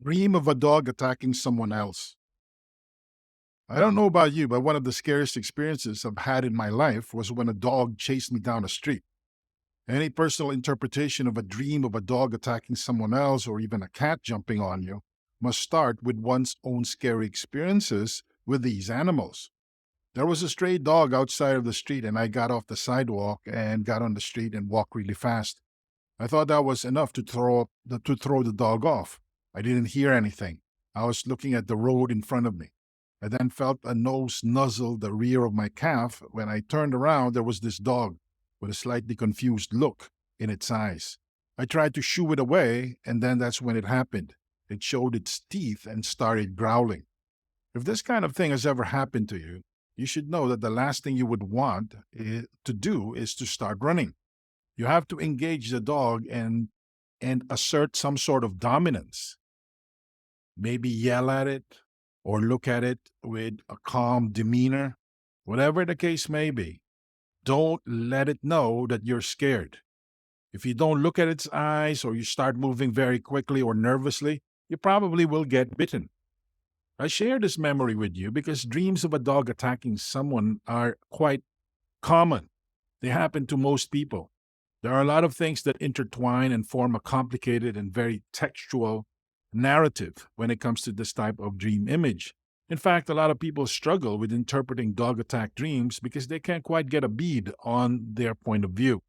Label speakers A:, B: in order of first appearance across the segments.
A: Dream of a dog attacking someone else. I don't know about you, but one of the scariest experiences I've had in my life was when a dog chased me down a street. Any personal interpretation of a dream of a dog attacking someone else or even a cat jumping on you must start with one's own scary experiences with these animals. There was a stray dog outside of the street, and I got off the sidewalk and got on the street and walked really fast. I thought that was enough to throw the dog off. I didn't hear anything. I was looking at the road in front of me. I then felt a nose nuzzle the rear of my calf. When I turned around, there was this dog with a slightly confused look in its eyes. I tried to shoo it away, and then that's when it happened. It showed its teeth and started growling. If this kind of thing has ever happened to you, you should know that the last thing you would want to do is to start running. You have to engage the dog and assert some sort of dominance. Maybe yell at it or look at it with a calm demeanor. Whatever the case may be, don't let it know that you're scared. If you don't look at its eyes or you start moving very quickly or nervously, you probably will get bitten. I share this memory with you because dreams of a dog attacking someone are quite common. They happen to most people. There are a lot of things that intertwine and form a complicated and very textual narrative when it comes to this type of dream image. In fact, a lot of people struggle with interpreting dog attack dreams because they can't quite get a bead on their point of view.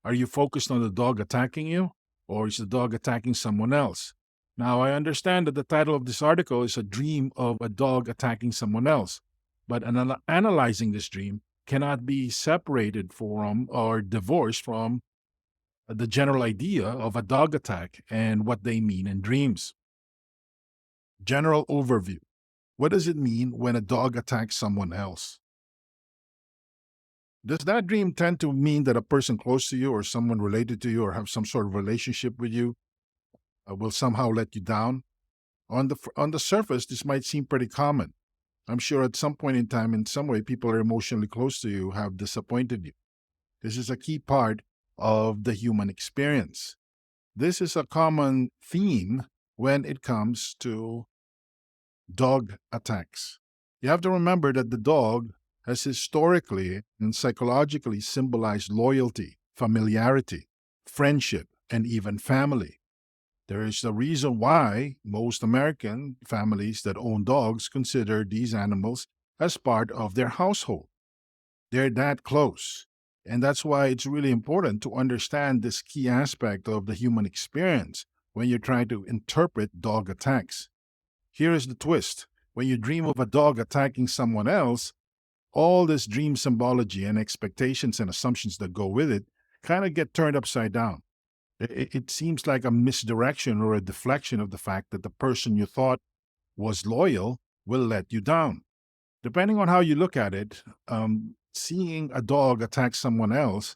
A: Are you focused on the dog attacking you, or is the dog attacking someone else? Now, I understand that the title of this article is A Dream of a Dog Attacking Someone Else, but analyzing this dream cannot be separated from or divorced from the general idea of a dog attack and what they mean in dreams. General overview. What does it mean when a dog attacks someone else? Does that dream tend to mean that a person close to you or someone related to you or have some sort of relationship with you will somehow let you down? On the surface, this might seem pretty common. I'm sure at some point in time, in some way, people are emotionally close to you have disappointed you. This is a key part of the human experience. This is a common theme when it comes to dog attacks. You have to remember that the dog has historically and psychologically symbolized loyalty, familiarity, friendship, and even family. There is a reason why most American families that own dogs consider these animals as part of their household. They're that close. And that's why it's really important to understand this key aspect of the human experience when you're trying to interpret dog attacks. Here is the twist: when you dream of a dog attacking someone else, all this dream symbology and expectations and assumptions that go with it kind of get turned upside down. It seems like a misdirection or a deflection of the fact that the person you thought was loyal will let you down. Depending on how you look at it, seeing a dog attack someone else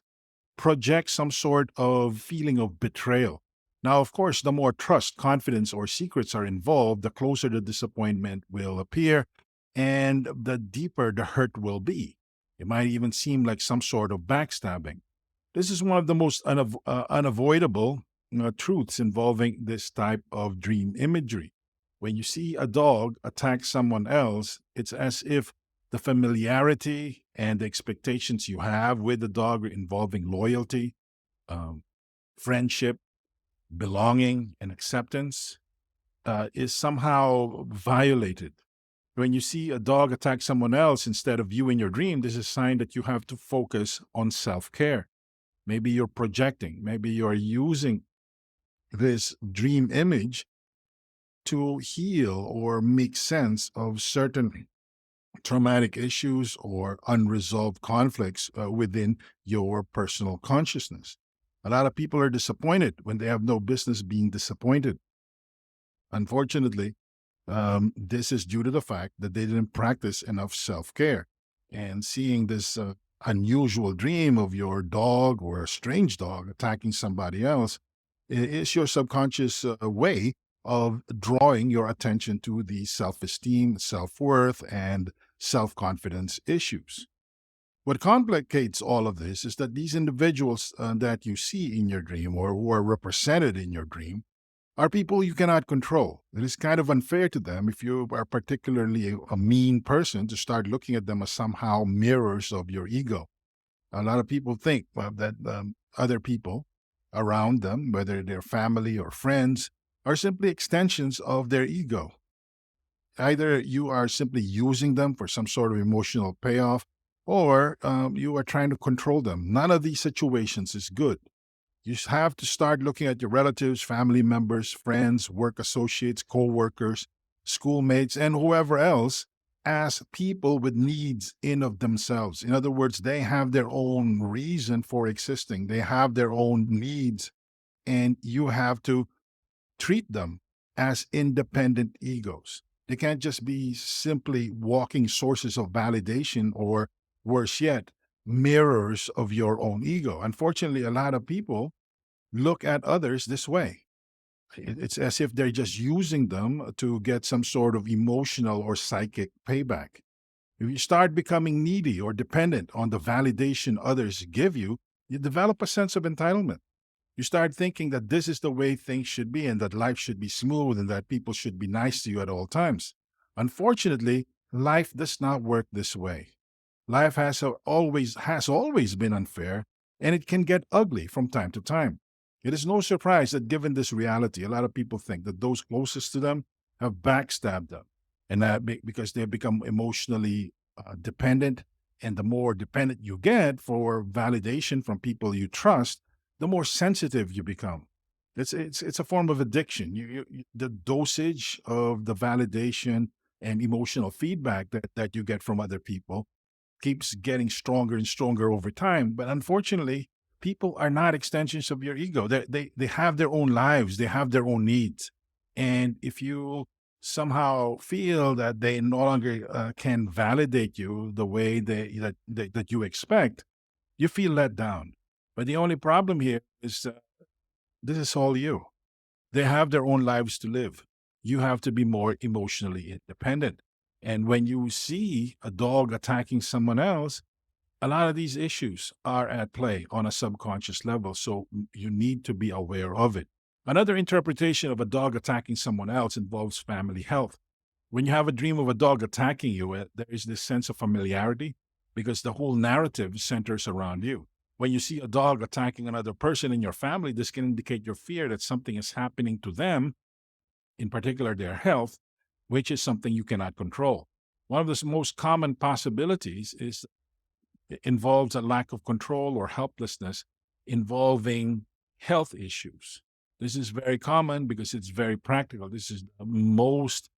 A: projects some sort of feeling of betrayal. Now, of course, the more trust, confidence, or secrets are involved, the closer the disappointment will appear and the deeper the hurt will be. It might even seem like some sort of backstabbing. This is one of the most unavoidable truths involving this type of dream imagery. When you see a dog attack someone else, it's as if the familiarity and the expectations you have with the dog involving loyalty, um, friendship, belonging, and acceptance is somehow violated. When you see a dog attack someone else instead of you in your dream, this is a sign that you have to focus on self care. Maybe you're projecting, maybe you're using this dream image to heal or make sense of certain traumatic issues or unresolved conflicts within your personal consciousness. A lot of people are disappointed when they have no business being disappointed. Unfortunately, this is due to the fact that they didn't practice enough self care. And seeing this unusual dream of your dog or a strange dog attacking somebody else is your subconscious way of drawing your attention to the self esteem, self worth, and self confidence issues. What complicates all of this is that these individuals that you see in your dream or who are represented in your dream are people you cannot control. It is kind of unfair to them if you are particularly a mean person to start looking at them as somehow mirrors of your ego. A lot of people think that other people around them, whether they're family or friends, are simply extensions of their ego. Either you are simply using them for some sort of emotional payoff, or you are trying to control them. None of these situations is good. You have to start looking at your relatives, family members, friends, work associates, co workers, schoolmates, and whoever else as people with needs in of themselves. In other words, they have their own reason for existing, they have their own needs, and you have to treat them as independent egos. They can't just be simply walking sources of validation or, worse yet, mirrors of your own ego. Unfortunately, a lot of people look at others this way. It's as if they're just using them to get some sort of emotional or psychic payback. If you start becoming needy or dependent on the validation others give you, you develop a sense of entitlement. You start thinking that this is the way things should be and that life should be smooth and that people should be nice to you at all times. Unfortunately, life does not work this way. Life has always been unfair, and it can get ugly from time to time. It is no surprise that given this reality, a lot of people think that those closest to them have backstabbed them, and because they have become emotionally dependent. And the more dependent you get for validation from people you trust, the more sensitive you become. It's a form of addiction. The dosage of the validation and emotional feedback that you get from other people keeps getting stronger and stronger over time. But unfortunately, people are not extensions of your ego. They have their own lives, they have their own needs. And if you somehow feel that they no longer can validate you the way that you expect, you feel let down. But the only problem here is this is all you. They have their own lives to live. You have to be more emotionally independent. And when you see a dog attacking someone else, a lot of these issues are at play on a subconscious level. So you need to be aware of it. Another interpretation of a dog attacking someone else involves family health. When you have a dream of a dog attacking you, there is this sense of familiarity because the whole narrative centers around you. When you see a dog attacking another person in your family, this can indicate your fear that something is happening to them, in particular their health, which is something you cannot control. One of the most common possibilities involves a lack of control or helplessness involving health issues. This is very common because it's very practical. This is the most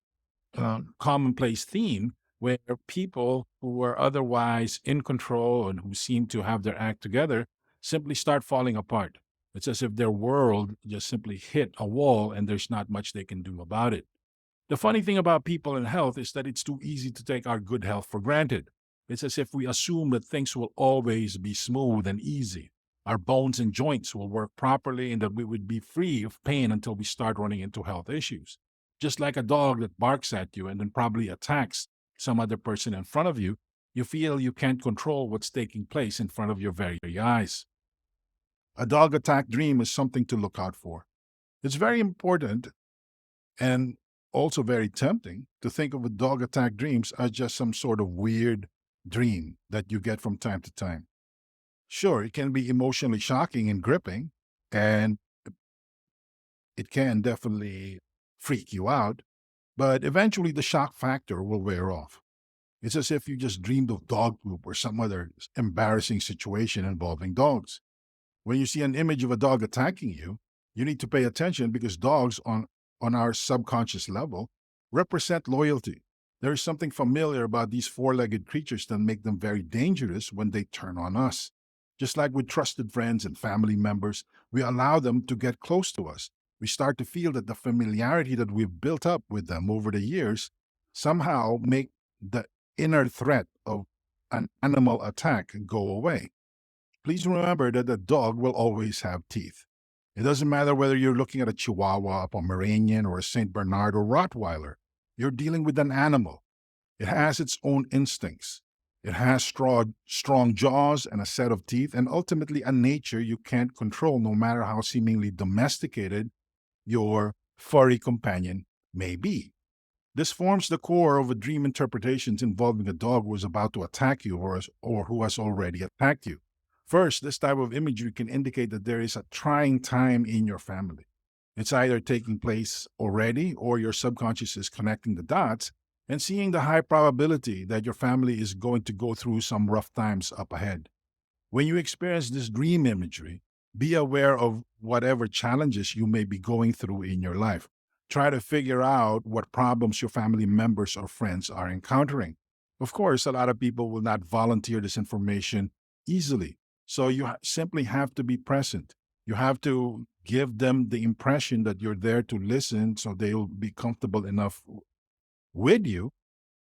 A: commonplace theme where people who were otherwise in control and who seem to have their act together simply start falling apart. It's as if their world just simply hit a wall and there's not much they can do about it. The funny thing about people and health is that it's too easy to take our good health for granted. It's as if we assume that things will always be smooth and easy. Our bones and joints will work properly and that we would be free of pain until we start running into health issues. Just like a dog that barks at you and then probably attacks some other person in front of you, you feel you can't control what's taking place in front of your very eyes. A dog attack dream is something to look out for. It's very important and also very tempting to think of a dog attack dreams as just some sort of weird dream that you get from time to time. Sure, it can be emotionally shocking and gripping, and it can definitely freak you out, but eventually the shock factor will wear off. It's as if you just dreamed of dog poop or some other embarrassing situation involving dogs. When you see an image of a dog attacking you, you need to pay attention because dogs on our subconscious level represent loyalty. There is something familiar about these four-legged creatures that make them very dangerous when they turn on us. Just like with trusted friends and family members, we allow them to get close to us. We start to feel that the familiarity that we've built up with them over the years somehow make the inner threat of an animal attack go away. Please remember that a dog will always have teeth. It doesn't matter whether you're looking at a Chihuahua, a Pomeranian, or a St. Bernard or Rottweiler. You're dealing with an animal. It has its own instincts. It has strong jaws and a set of teeth, and ultimately a nature you can't control, no matter how seemingly domesticated your furry companion may be. This forms the core of a dream interpretations involving a dog who is about to attack you or who has already attacked you. First, this type of imagery can indicate that there is a trying time in your family. It's either taking place already or your subconscious is connecting the dots and seeing the high probability that your family is going to go through some rough times up ahead. When you experience this dream imagery, be aware of whatever challenges you may be going through in your life. Try to figure out what problems your family members or friends are encountering. Of course, a lot of people will not volunteer this information easily. So you simply have to be present. You have to give them the impression that you're there to listen so they'll be comfortable enough with you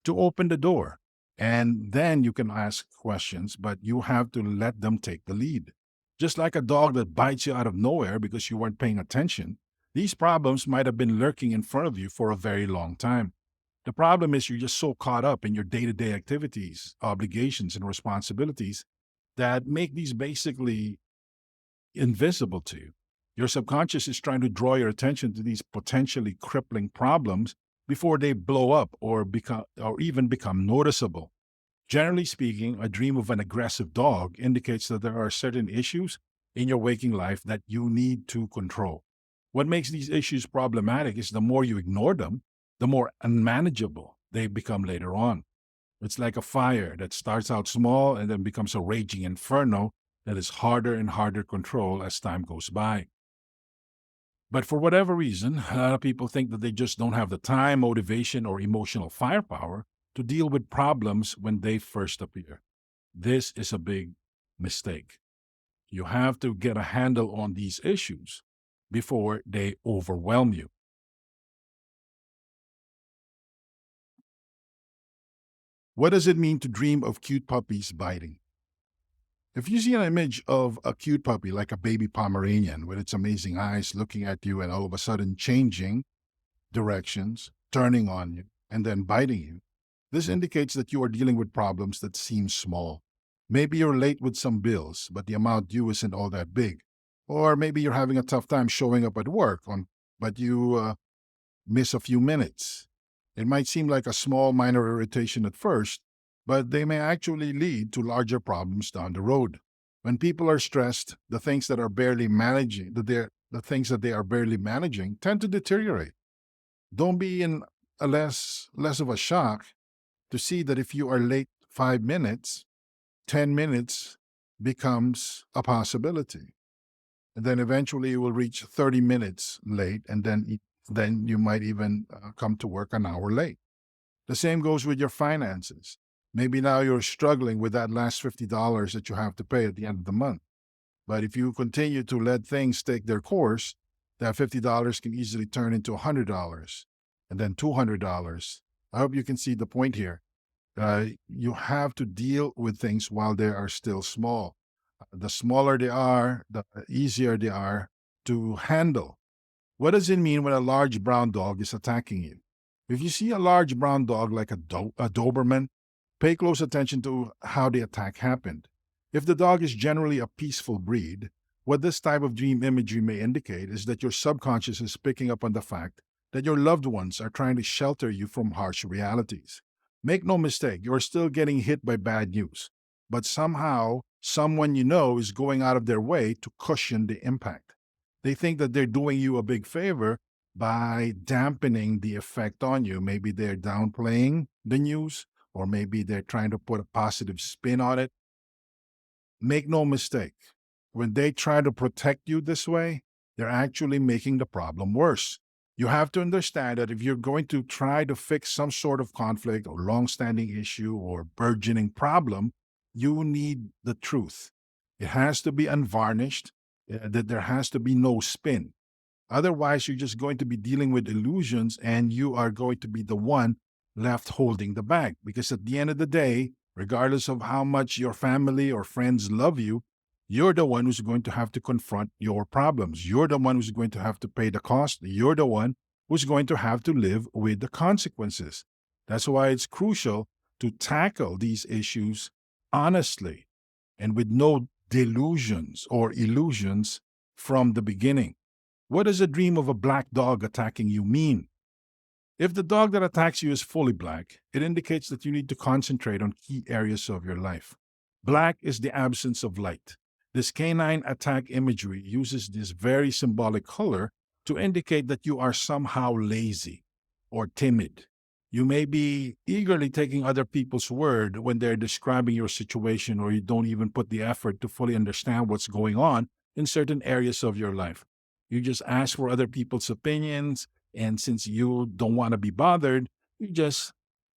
A: to open the door. And then you can ask questions, but you have to let them take the lead. Just like a dog that bites you out of nowhere because you weren't paying attention, these problems might have been lurking in front of you for a very long time. The problem is you're just so caught up in your day to day activities, obligations, and responsibilities that make these basically invisible to you. Your subconscious is trying to draw your attention to these potentially crippling problems before they blow up or even become noticeable. Generally speaking, a dream of an aggressive dog indicates that there are certain issues in your waking life that you need to control. What makes these issues problematic is the more you ignore them, the more unmanageable they become later on. It's like a fire that starts out small and then becomes a raging inferno that is harder and harder to control as time goes by. But for whatever reason, a lot of people think that they just don't have the time, motivation, or emotional firepower to deal with problems when they first appear. This is a big mistake. You have to get a handle on these issues before they overwhelm you. What does it mean to dream of cute puppies biting? If you see an image of a cute puppy like a baby Pomeranian with its amazing eyes looking at you and all of a sudden changing directions, turning on you, and then biting you, this indicates that you are dealing with problems that seem small. Maybe you're late with some bills, but the amount due isn't all that big. Or maybe you're having a tough time showing up at work, but you miss a few minutes. It might seem like a small, minor irritation at first, but they may actually lead to larger problems down the road. When people are stressed, the things that they are barely managing tend to deteriorate. Don't be in a less of a shock to see that if you are late 5 minutes, 10 minutes becomes a possibility. And then eventually you will reach 30 minutes late, and then you might even come to work an hour late. The same goes with your finances. Maybe now you're struggling with that last $50 that you have to pay at the end of the month. But if you continue to let things take their course, that $50 can easily turn into $100 and then $200. I hope you can see the point here. You have to deal with things while they are still small. The smaller they are, the easier they are to handle. What does it mean when a large brown dog is attacking you? If you see a large brown dog like a Doberman, pay close attention to how the attack happened. If the dog is generally a peaceful breed, what this type of dream imagery may indicate is that your subconscious is picking up on the fact that your loved ones are trying to shelter you from harsh realities. Make no mistake, you're still getting hit by bad news, but somehow someone you know is going out of their way to cushion the impact. They think that they're doing you a big favor by dampening the effect on you. Maybe they're downplaying the news, or maybe they're trying to put a positive spin on it. Make no mistake, when they try to protect you this way, they're actually making the problem worse. You have to understand that if you're going to try to fix some sort of conflict or long-standing issue or burgeoning problem, you need the truth. It has to be unvarnished, that there has to be no spin. Otherwise, you're just going to be dealing with illusions and you are going to be the one left holding the bag. Because at the end of the day, regardless of how much your family or friends love you, you're the one who's going to have to confront your problems. You're the one who's going to have to pay the cost. You're the one who's going to have to live with the consequences. That's why it's crucial to tackle these issues honestly and with no delusions or illusions from the beginning. What does a dream of a black dog attacking you mean? If the dog that attacks you is fully black, it indicates that you need to concentrate on key areas of your life. Black is the absence of light. This canine attack imagery uses this very symbolic color to indicate that you are somehow lazy or timid. You may be eagerly taking other people's word when they're describing your situation, or you don't even put the effort to fully understand what's going on in certain areas of your life. You just ask for other people's opinions, and since you don't want to be bothered, you just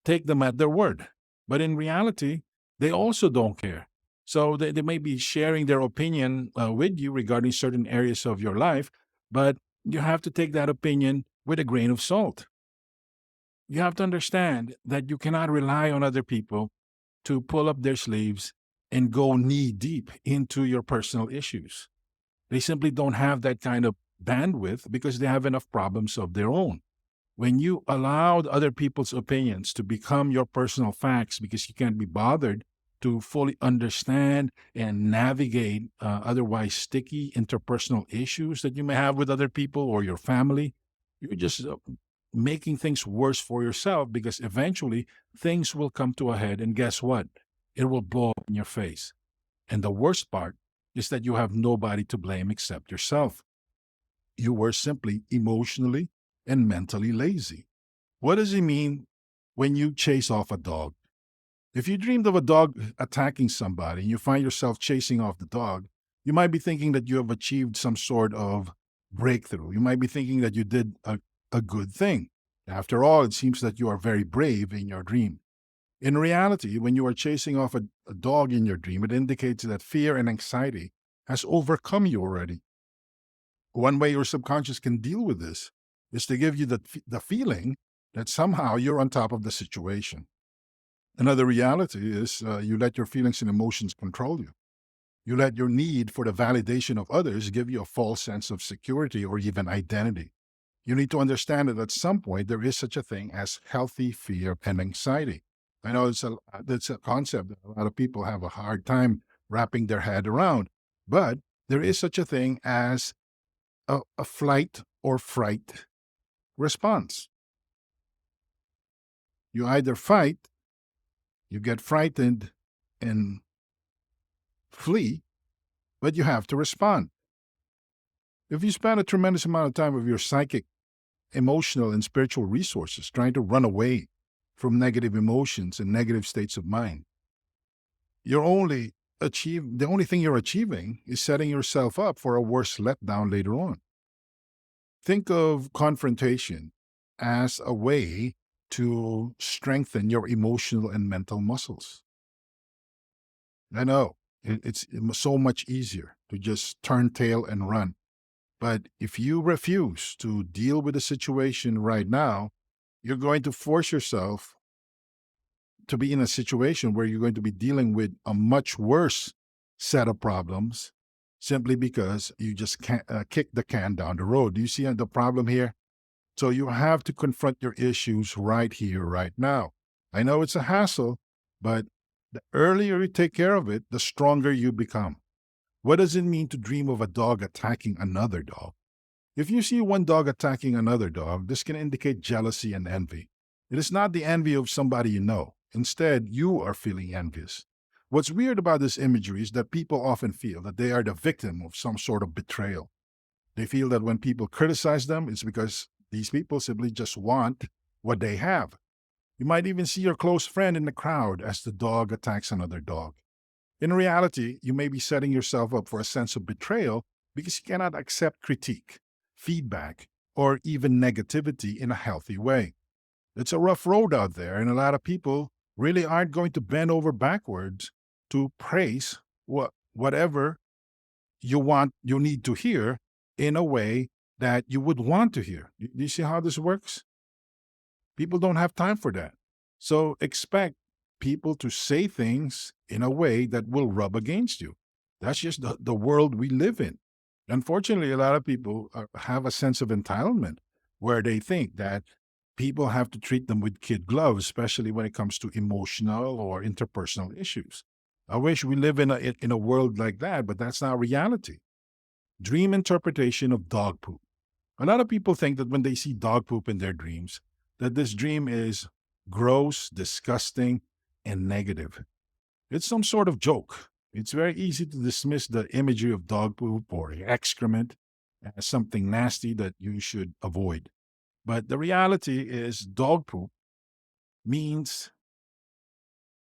A: take them at their word. But in reality, they also don't care. So they may be sharing their opinion with you regarding certain areas of your life, but you have to take that opinion with a grain of salt. You have to understand that you cannot rely on other people to pull up their sleeves and go knee deep into your personal issues. They simply don't have that kind of bandwidth because they have enough problems of their own. When you allowed other people's opinions to become your personal facts because you can't be bothered to fully understand and navigate otherwise sticky interpersonal issues that you may have with other people or your family, you're just making things worse for yourself because eventually things will come to a head. And guess what? It will blow up in your face. And the worst part is that you have nobody to blame except yourself. You were simply emotionally and mentally lazy. What does it mean when you chase off a dog? If you dreamed of a dog attacking somebody and you find yourself chasing off the dog, you might be thinking that you have achieved some sort of breakthrough. You might be thinking that you did a good thing. After all, it seems that you are very brave in your dream. In reality, when you are chasing off a dog in your dream, it indicates that fear and anxiety has overcome you already. One way your subconscious can deal with this is to give you the feeling that somehow you're on top of the situation. Another reality is you let your feelings and emotions control you. You let your need for the validation of others give you a false sense of security or even identity. You need to understand that at some point there is such a thing as healthy fear and anxiety. I know it's a concept that a lot of people have a hard time wrapping their head around, but there is such a thing as a flight or fright response. You either fight, you get frightened and flee, but you have to respond. If you spend a tremendous amount of time of your psychic, emotional, and spiritual resources trying to run away from negative emotions and negative states of mind, the only thing you're achieving is setting yourself up for a worse letdown later on. Think of confrontation as a way to strengthen your emotional and mental muscles. I know it's so much easier to just turn tail and run. But if you refuse to deal with the situation right now, you're going to force yourself to be in a situation where you're going to be dealing with a much worse set of problems simply because you just can't kick the can down the road. Do you see the problem here? So you have to confront your issues right here, right now. I know it's a hassle, but the earlier you take care of it, the stronger you become. What does it mean to dream of a dog attacking another dog? If you see one dog attacking another dog, this can indicate jealousy and envy. It is not the envy of somebody you know. Instead, you are feeling envious. What's weird about this imagery is that people often feel that they are the victim of some sort of betrayal. They feel that when people criticize them, it's because these people simply just want what they have. You might even see your close friend in the crowd as the dog attacks another dog. In reality, you may be setting yourself up for a sense of betrayal because you cannot accept critique, feedback, or even negativity in a healthy way. It's a rough road out there, and a lot of people really aren't going to bend over backwards to praise whatever you need to hear in a way that you would want to hear. Do you see how this works? People don't have time for that. So expect people to say things in a way that will rub against you. That's just the world we live in. Unfortunately, a lot of people have a sense of entitlement where they think that people have to treat them with kid gloves, especially when it comes to emotional or interpersonal issues. I wish we live in a world like that, but that's not reality. Dream interpretation of dog poop. A lot of people think that when they see dog poop in their dreams, that this dream is gross, disgusting, and negative. It's some sort of joke. It's very easy to dismiss the imagery of dog poop or excrement as something nasty that you should avoid. But the reality is, dog poop means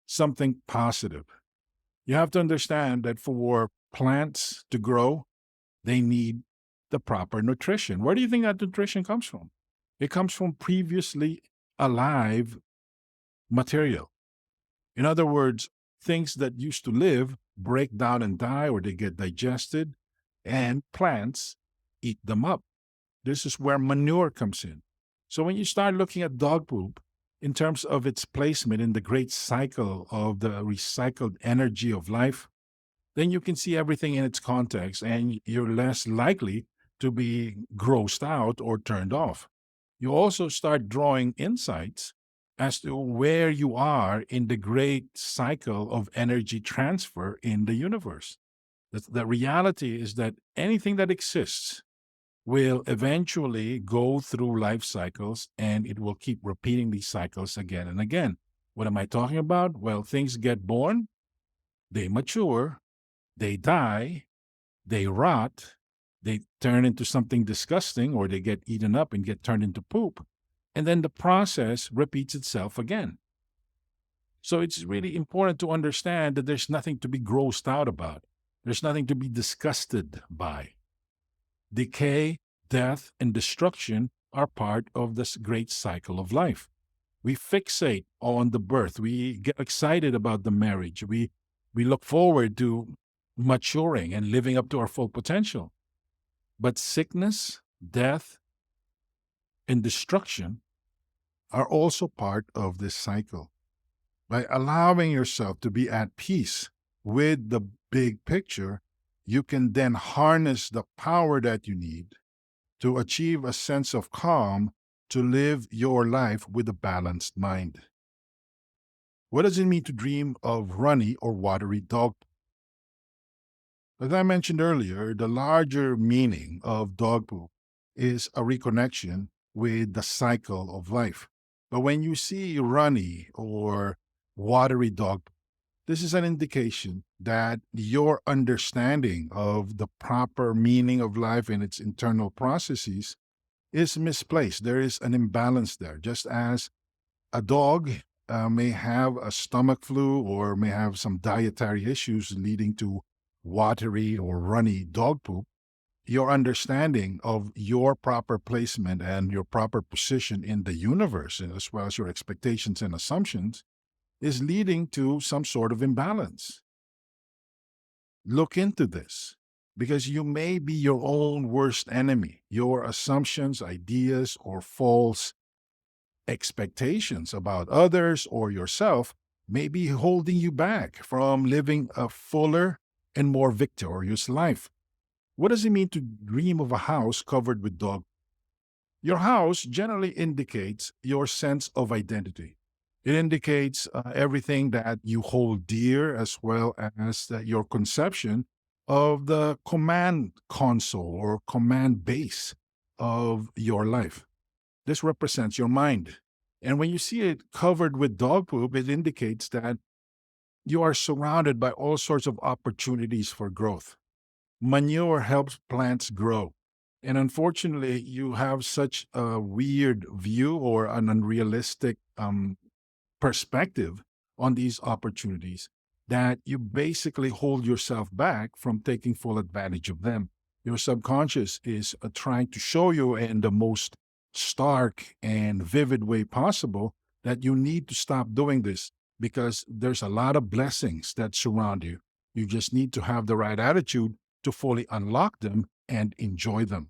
A: something positive. You have to understand that for plants to grow, they need the proper nutrition. Where do you think that nutrition comes from? It comes from previously alive material. In other words, things that used to live break down and die or they get digested, and plants eat them up. This is where manure comes in. So when you start looking at dog poop in terms of its placement in the great cycle of the recycled energy of life, then you can see everything in its context and you're less likely to be grossed out or turned off. You also start drawing insights as to where you are in the great cycle of energy transfer in the universe. The reality is that anything that exists will eventually go through life cycles and it will keep repeating these cycles again and again. What am I talking about? Well, things get born, they mature, they die, they rot, they turn into something disgusting, or they get eaten up and get turned into poop. And then the process repeats itself again. So it's really important to understand that there's nothing to be grossed out about. There's nothing to be disgusted by. Decay, death, and destruction are part of this great cycle of life. We fixate on the birth. We get excited about the marriage. We look forward to maturing and living up to our full potential. But sickness, death, and destruction are also part of this cycle. By allowing yourself to be at peace with the big picture, you can then harness the power that you need to achieve a sense of calm to live your life with a balanced mind. What does it mean to dream of runny or watery dog? As I mentioned earlier, the larger meaning of dog poop is a reconnection with the cycle of life. But when you see runny or watery dog, this is an indication that your understanding of the proper meaning of life and its internal processes is misplaced. There is an imbalance there, just as a dog may have a stomach flu or may have some dietary issues leading to watery or runny dog poop. Your understanding of your proper placement and your proper position in the universe, as well as your expectations and assumptions, is leading to some sort of imbalance. Look into this because you may be your own worst enemy. Your assumptions, ideas, or false expectations about others or yourself may be holding you back from living a fuller and more victorious life. What does it mean to dream of a house covered with dog? Your house generally indicates your sense of identity. It indicates everything that you hold dear, as well as your conception of the command console or command base of your life. This represents your mind. And when you see it covered with dog poop, it indicates that you are surrounded by all sorts of opportunities for growth. Manure helps plants grow. And unfortunately, you have such a weird view or an unrealistic perspective on these opportunities that you basically hold yourself back from taking full advantage of them. Your subconscious is trying to show you in the most stark and vivid way possible that you need to stop doing this because there's a lot of blessings that surround you. You just need to have the right attitude to fully unlock them and enjoy them.